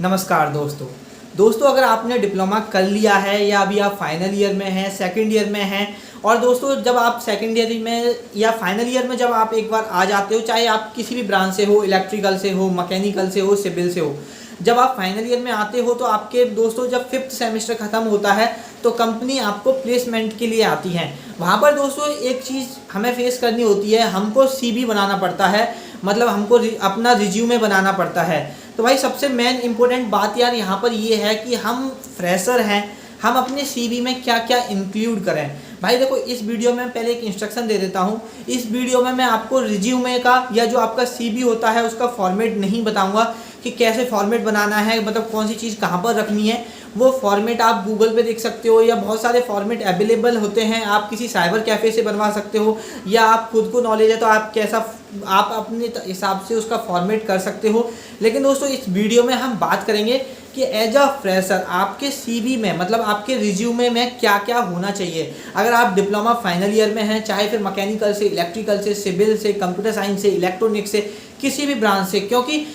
नमस्कार दोस्तों अगर आपने डिप्लोमा कर लिया है या अभी आप फाइनल ईयर में हैं, सेकंड ईयर में हैं, और दोस्तों जब आप सेकंड ईयर में या फाइनल ईयर में जब आप एक बार आ जाते हो, चाहे आप किसी भी ब्रांच से हो, इलेक्ट्रिकल से हो, मैकेनिकल से हो, सिविल से हो, जब आप फाइनल ईयर में आते हो तो आपके दोस्तों जब 5th सेमेस्टर ख़त्म होता है तो कंपनी आपको प्लेसमेंट के लिए आती है। वहाँ पर दोस्तों एक चीज़ हमें फेस करनी होती है, हमको CV बनाना पड़ता है, मतलब हमको अपना रिज्यूमे बनाना पड़ता है। तो भाई सबसे मेन इंपॉर्टेंट बात यार यहाँ पर ये है कि हम फ्रेशर हैं, हम अपने CV में क्या क्या इंक्लूड करें। भाई देखो, इस वीडियो में पहले एक इंस्ट्रक्शन दे देता हूँ। इस वीडियो में मैं आपको रिज्यूमे का या जो आपका CV होता है उसका फॉर्मेट नहीं बताऊँगा कि कैसे फॉर्मेट बनाना है, मतलब कौन सी चीज़ कहाँ पर रखनी है। वो फॉर्मेट आप गूगल पे देख सकते हो या बहुत सारे फॉर्मेट अवेलेबल होते हैं, आप किसी साइबर कैफ़े से बनवा सकते हो, या आप खुद को नॉलेज है तो आप अपने हिसाब से उसका फॉर्मेट कर सकते हो। लेकिन दोस्तों इस वीडियो में हम बात करेंगे कि एज अ फ्रेशर आपके CV में, मतलब आपके रिज्यूमे में क्या क्या होना चाहिए। अगर आप डिप्लोमा फाइनल ईयर में हैं, चाहे फिर मैकेनिकल से, इलेक्ट्रिकल से, सिविल से, कंप्यूटर साइंस से, इलेक्ट्रॉनिक्स से, किसी भी ब्रांच से, क्योंकि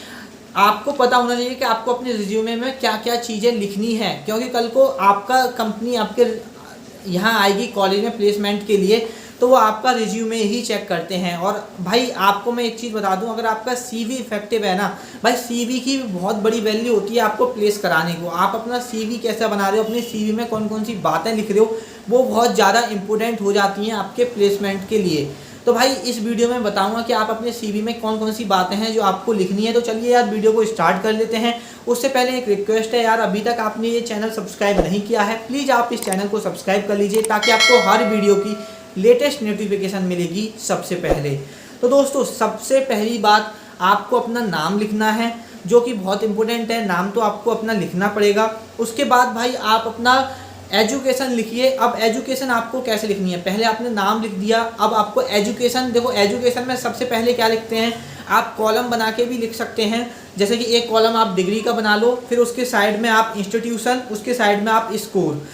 आपको पता होना चाहिए कि आपको अपने रिज्यूमे में क्या क्या चीज़ें लिखनी है। क्योंकि कल को आपका कंपनी आपके यहाँ आएगी कॉलेज में प्लेसमेंट के लिए, तो वो आपका रिज्यूमे ही चेक करते हैं। और भाई आपको मैं एक चीज़ बता दूं, अगर आपका CV इफेक्टिव है ना भाई, CV की बहुत बड़ी वैल्यू होती है आपको प्लेस कराने को। आप अपना CV कैसा बना रहे हो, अपने CV में कौन कौन सी बातें लिख रहे हो, वो बहुत ज़्यादा इंपॉर्टेंट हो जाती हैं आपके प्लेसमेंट के लिए। तो भाई इस वीडियो में बताऊंगा कि आप अपने CV में कौन कौन सी बातें हैं जो आपको लिखनी है। तो चलिए यार वीडियो को स्टार्ट कर लेते हैं। उससे पहले एक रिक्वेस्ट है यार, अभी तक आपने ये चैनल सब्सक्राइब नहीं किया है, प्लीज़ आप इस चैनल को सब्सक्राइब कर लीजिए ताकि आपको हर वीडियो की लेटेस्ट नोटिफिकेशन मिलेगी सबसे पहले। तो दोस्तों सबसे पहली बात, आपको अपना नाम लिखना है, जो कि बहुत इंपॉर्टेंट है। नाम तो आपको अपना लिखना पड़ेगा। उसके बाद भाई आप अपना एजुकेशन लिखिए। अब एजुकेशन आपको कैसे लिखनी है, पहले आपने नाम लिख दिया, अब आपको एजुकेशन, देखो एजुकेशन में सबसे पहले क्या लिखते हैं, आप कॉलम बना के भी लिख सकते हैं। जैसे कि एक कॉलम आप डिग्री का बना लो, फिर उसके साइड में आप इंस्टीट्यूशन, उसके साइड में आप स्कोर।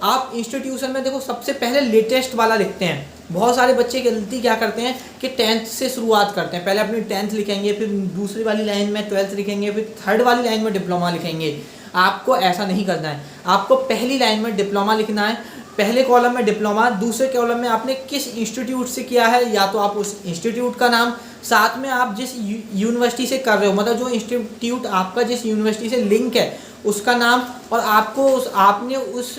आप इंस्टीट्यूशन में देखो सबसे पहले लेटेस्ट वाला लिखते हैं। बहुत सारे बच्चे गलती क्या करते हैं कि 10th से शुरुआत करते हैं, पहले अपनी 10th लिखेंगे, फिर दूसरी वाली लाइन में 12th लिखेंगे, फिर थर्ड वाली लाइन में डिप्लोमा लिखेंगे। आपको ऐसा नहीं करना है, आपको पहली लाइन में डिप्लोमा लिखना है, पहले कॉलम में डिप्लोमा, दूसरे कॉलम में आपने किस इंस्टीट्यूट से किया है या तो आप उस इंस्टीट्यूट का नाम, साथ में आप जिस यूनिवर्सिटी से कर रहे हो, मतलब जो इंस्टीट्यूट आपका जिस यूनिवर्सिटी से लिंक है उसका नाम, और आपको आपने उस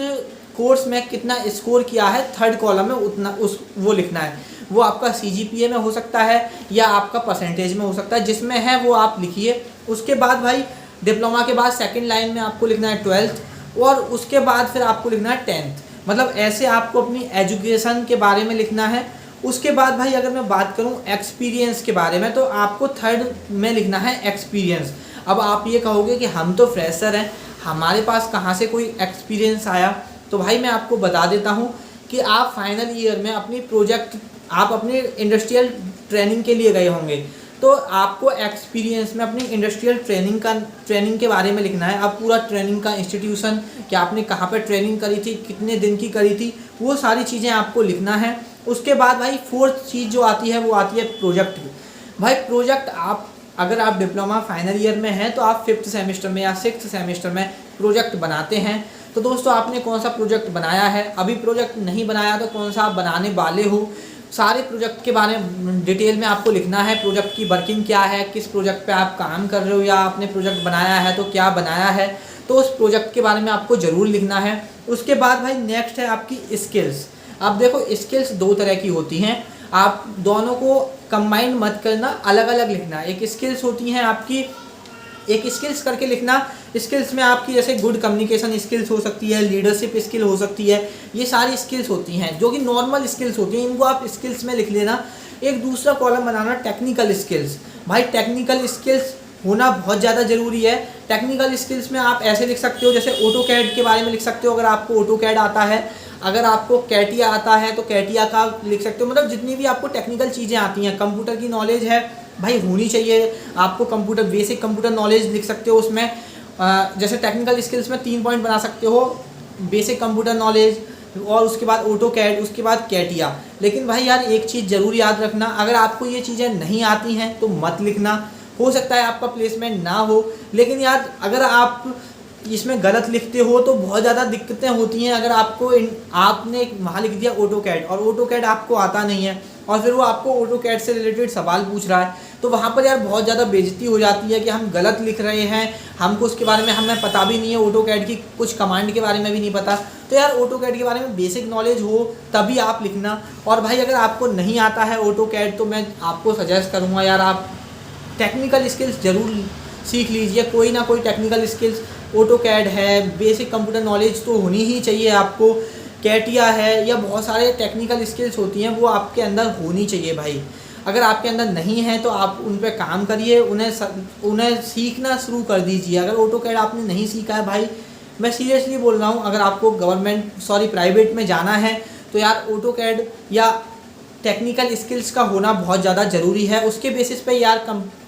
कोर्स में कितना स्कोर किया है थर्ड कॉलम में उतना वो लिखना है। वो आपका CGPA में हो सकता है या आपका परसेंटेज में हो सकता है, जिसमें है वो आप लिखिए। उसके बाद भाई डिप्लोमा के बाद सेकंड लाइन में आपको लिखना है 12th, और उसके बाद फिर आपको लिखना है 10th। मतलब ऐसे आपको अपनी एजुकेशन के बारे में लिखना है। उसके बाद भाई अगर मैं बात करूं एक्सपीरियंस के बारे में, तो आपको थर्ड में लिखना है एक्सपीरियंस। अब आप ये कहोगे कि हम तो फ्रेशर हैं, हमारे पास कहाँ से कोई एक्सपीरियंस आया। तो भाई मैं आपको बता देता हूँ कि आप फाइनल ईयर में अपनी प्रोजेक्ट, आप अपने इंडस्ट्रियल ट्रेनिंग के लिए गए होंगे, तो आपको एक्सपीरियंस में अपनी इंडस्ट्रियल ट्रेनिंग के बारे में लिखना है। अब पूरा ट्रेनिंग का इंस्टीट्यूशन, कि आपने कहाँ पर ट्रेनिंग करी थी, कितने दिन की करी थी, वो सारी चीज़ें आपको लिखना है। उसके बाद भाई फोर्थ चीज़ जो आती है वो आती है प्रोजेक्ट की। भाई प्रोजेक्ट अगर आप डिप्लोमा फाइनल ईयर में हैं तो आप 5th सेमेस्टर में या 6th सेमेस्टर में प्रोजेक्ट बनाते हैं। तो दोस्तों आपने कौन सा प्रोजेक्ट बनाया है, अभी प्रोजेक्ट नहीं बनाया तो कौन सा आप बनाने वाले हो, सारे प्रोजेक्ट के बारे में डिटेल में आपको लिखना है। प्रोजेक्ट की वर्किंग क्या है, किस प्रोजेक्ट पे आप काम कर रहे हो, या आपने प्रोजेक्ट बनाया है तो क्या बनाया है, तो उस प्रोजेक्ट के बारे में आपको ज़रूर लिखना है। उसके बाद भाई नेक्स्ट है आपकी स्किल्स। अब देखो स्किल्स दो तरह की होती हैं, आप दोनों को कंबाइन मत करना, अलग अलग लिखना। एक स्किल्स होती हैं आपकी, एक स्किल्स करके लिखना। स्किल्स में आपकी जैसे गुड कम्युनिकेशन स्किल्स हो सकती है, लीडरशिप स्किल हो सकती है, ये सारी स्किल्स होती हैं जो कि नॉर्मल स्किल्स होती हैं, इनको आप स्किल्स में लिख लेना। एक दूसरा कॉलम बनाना टेक्निकल स्किल्स। भाई टेक्निकल स्किल्स होना बहुत ज़्यादा ज़रूरी है। टेक्निकल स्किल्स में आप ऐसे लिख सकते हो, जैसे ऑटो कैड के बारे में लिख सकते हो अगर आपको ऑटो कैड आता है, अगर आपको कैटिया आता है तो कैटिया का लिख सकते हो। मतलब जितनी भी आपको टेक्निकल चीज़ें आती हैं, कंप्यूटर की नॉलेज है भाई होनी चाहिए आपको, कंप्यूटर बेसिक कंप्यूटर नॉलेज लिख सकते हो उसमें। जैसे टेक्निकल स्किल्स में 3 पॉइंट बना सकते हो, बेसिक कंप्यूटर नॉलेज, और उसके बाद ऑटो कैड, उसके बाद कैटिया। लेकिन भाई यार एक चीज़ ज़रूर याद रखना, अगर आपको ये चीज़ें नहीं आती हैं तो मत लिखना। हो सकता है आपका प्लेसमेंट ना हो। लेकिन यार अगर आप इसमें गलत लिखते हो तो बहुत ज़्यादा दिक्कतें होती हैं। अगर आपने वहाँ लिख दिया ऑटोकैड और ऑटोकैड आपको आता नहीं है और फिर वो आपको ऑटोकैड से रिलेटेड सवाल पूछ रहा है, तो वहाँ पर यार बहुत ज़्यादा बेइज्जती हो जाती है कि हम गलत लिख रहे हैं, हमको उसके बारे में हमें पता भी नहीं है, ऑटोकैड की कुछ कमांड के बारे में भी नहीं पता। तो यार ऑटोकैड के बारे में बेसिक नॉलेज हो तभी आप लिखना। और भाई अगर आपको नहीं आता है ऑटोकैड तो मैं आपको सजेस्ट करूँगा यार आप टेक्निकल स्किल्स ज़रूर सीख लीजिए, कोई ना कोई टेक्निकल स्किल्स। ऑटोकैड है, बेसिक कंप्यूटर नॉलेज तो होनी ही चाहिए आपको, कैटिया है, या बहुत सारे टेक्निकल स्किल्स होती हैं वो आपके अंदर होनी चाहिए भाई। अगर आपके अंदर नहीं है तो आप उन पे काम करिए, उन्हें सीखना शुरू कर दीजिए। अगर ऑटोकैड आपने नहीं सीखा है भाई, मैं सीरियसली बोल रहा हूँ, अगर आपको प्राइवेट में जाना है तो यार ऑटोकैड या टेक्निकल स्किल्स का होना बहुत ज़्यादा ज़रूरी है। उसके बेसिस पे यार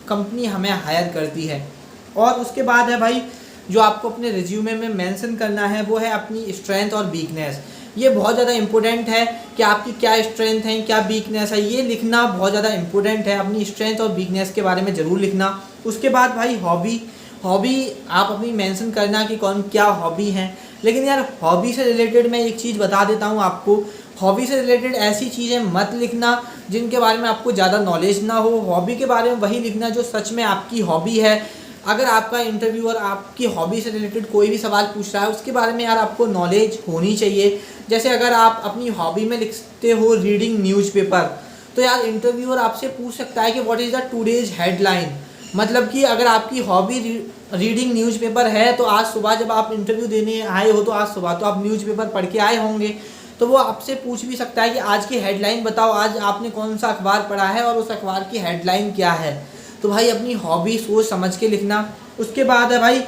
कंपनी हमें हायर करती है। और उसके बाद है भाई जो आपको अपने रिज्यूमे में मेंशन करना है वो है अपनी स्ट्रेंथ और वीकनेस। ये बहुत ज़्यादा इंपॉर्टेंट है कि आपकी क्या स्ट्रेंथ है क्या वीकनेस है, ये लिखना बहुत ज़्यादा इंपॉर्टेंट है। अपनी स्ट्रेंथ और वीकनेस के बारे में ज़रूर लिखना। उसके बाद भाई हॉबी आप अपनी मेंशन करना कि कौन क्या हॉबी है। लेकिन यार हॉबी से रिलेटेड मैं एक चीज़ बता देता हूँ आपको, हॉबी से रिलेटेड ऐसी चीज़ें मत लिखना जिनके बारे में आपको ज़्यादा नॉलेज ना हो। हॉबी के बारे में वही लिखना जो सच में आपकी हॉबी है। अगर आपका इंटरव्यूअर आपकी हॉबी से रिलेटेड कोई भी सवाल पूछ रहा है उसके बारे में यार आपको नॉलेज होनी चाहिए। जैसे अगर आप अपनी हॉबी में लिखते हो रीडिंग न्यूज़पेपर, तो यार इंटरव्यूअर आपसे पूछ सकता है कि what is the today's headline. मतलब कि अगर आपकी हॉबी रीडिंग न्यूज़पेपर है तो आज सुबह जब आप इंटरव्यू देने आए हो तो आज सुबह तो आप न्यूज़पेपर पढ़ के आए होंगे, तो वो आपसे पूछ भी सकता है कि आज की हेडलाइन बताओ, आज आपने कौन सा अखबार पढ़ा है और उस अखबार की हेडलाइन क्या है। तो भाई अपनी हॉबी सोच समझ के लिखना। उसके बाद है भाई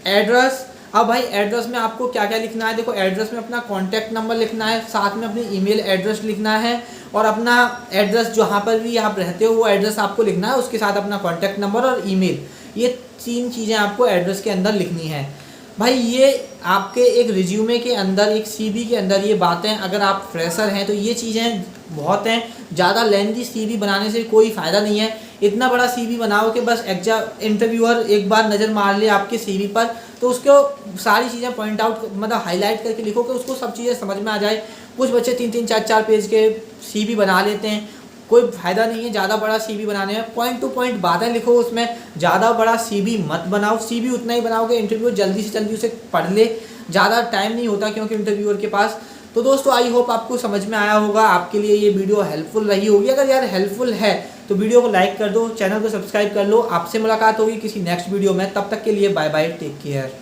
एड्रेस। अब भाई एड्रेस में आपको क्या क्या लिखना है, देखो एड्रेस में अपना कॉन्टैक्ट नंबर लिखना है, साथ में अपनी ईमेल एड्रेस लिखना है और अपना एड्रेस जहाँ पर भी आप रहते हो वो एड्रेस आपको लिखना है, उसके साथ अपना कॉन्टैक्ट नंबर और ईमेल। ये 3 चीज़ें आपको एड्रेस के अंदर लिखनी है भाई। ये आपके एक रिज्यूमे के अंदर, एक सीवी के अंदर ये बातें, अगर आप फ्रेशर हैं तो ये चीज़ें बहुत हैं। ज़्यादा लेंथी सीवी बनाने से कोई फ़ायदा नहीं है। इतना बड़ा सीवी बनाओ कि बस इंटरव्यूअर एक बार नज़र मार ले आपके सीवी पर तो उसको सारी चीज़ें पॉइंट आउट मतलब हाईलाइट करके लिखो कि उसको सब चीज़ें समझ में आ जाए। कुछ बच्चे 3-3 4-4 पेज के सीवी बना लेते हैं, कोई फ़ायदा नहीं है ज़्यादा बड़ा सीवी बनाने में। पॉइंट टू पॉइंट बातें लिखो उसमें, ज़्यादा बड़ा सीवी मत बनाओ। सीवी उतना ही बनाओ कि इंटरव्यूअर जल्दी से जल्दी उसे पढ़ ले, ज़्यादा टाइम नहीं होता क्योंकि इंटरव्यूअर के पास। तो दोस्तों आई होप आपको समझ में आया होगा, आपके लिए ये वीडियो हेल्पफुल रही होगी। अगर यार हेल्पफुल है तो वीडियो को लाइक कर दो, चैनल को सब्सक्राइब कर लो। आपसे मुलाकात होगी किसी नेक्स्ट वीडियो में, तब तक के लिए बाय बाय, टेक केयर।